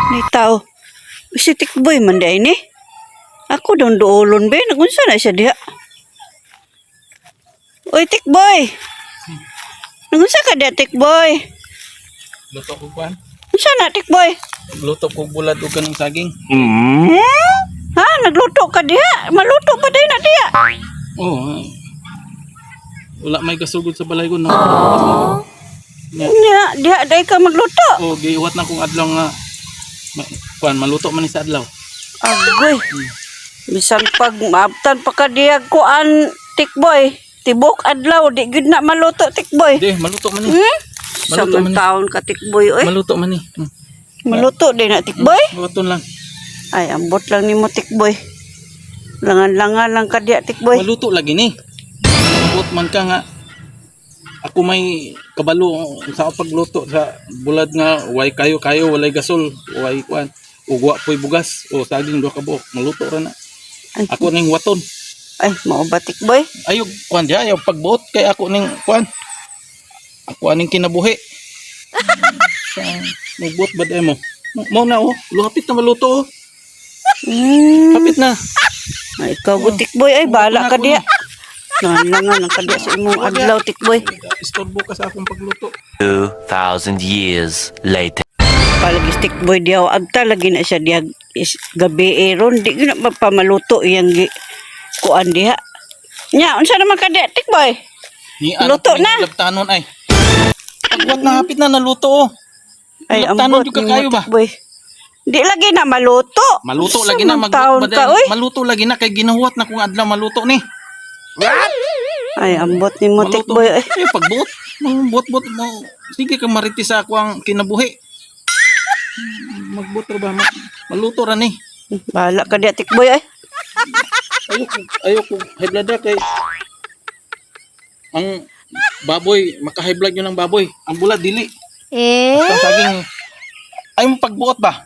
Ni tao. Si Tikboy man day ni. Ako doon doolon be. Nagunsa na siya diha. Oy, Tikboy. Nagunsa ka diha, Tikboy? Luto ko kuan. Unsa na, Tikboy? Luto ko bulad o kanang saging. Ha? Nagluto ka diha? Maluto pa day na diha? Oh. Wala may gasugod sa balay ko na. Nya, diha day ka magluto. Oh, giiwat na kong adlaw nga kuan maluto man ni sa adlaw. Agoy. Bisan pag maabtan pa ka diha kuan, Tikboy. Tibok adlaw, di gud na maluto, Tikboy. Di, maluto man ni. Sa Maluto man ni. taon ka, Tikboy, oy. Maluto man ni. Maluto din na, Tikboy. Maluto lang. Ay, ambot lang ni mo, Tikboy. Langan-langan lang ka diha, Tikboy. Maluto lagi ni. Abot man ka nga. Ako may kabalo sa pagluto sa bulad nga way kayo walay gasol, way kuan. Ugwa po'y bugas o saging do ka buok. Maluto ra na. Ay, Ako ning waton. ay mao ba, Tikboy? Ayog kuan dia ayaw pagbuot kay ako ning kuan. Ako aning kinabuhi. Sa magbuot ba mo? Mo na oh, luhapit na maluto oh. Hapit na. Ay, ikaw go, Tikboy, ay bala ka diha. Langan lang ka diha sa imong adlaw, Tikboy. Istorbo ka sa akong pagluto. 2,000 years later. Palagi Tikboy diha, agta lagi na siya diha gabi ron, di na mapamaluto iyang kuan diha. Nya, unsa naman ka diha, Tikboy? Ni Luto na. Labtanon ay. Agwat na hapit na naluto oh. Ay, Labtanon ambot jud ka ni kayo mo, ba? Tikboy. Di lagi na maluto. Maluto Sa lagi na mga taon magbuot ka, oy. Maluto lagi na kay ginahuwat na kung adlaw maluto ni. Ay, ambot ni mo, Maluto. Tikboy. Ay, Ay pagbuot. Mang buot-buot mo. Sige ka mariti sa ako ang kinabuhi. Magbuot ra ba? Maluto ra ni. bala ka diha, Tikboy. Ay, Ayoko high blood kay ang baboy, maka-high blood yun ang baboy. Ang bulad dili. Ang saging ay mo pagbuot ba?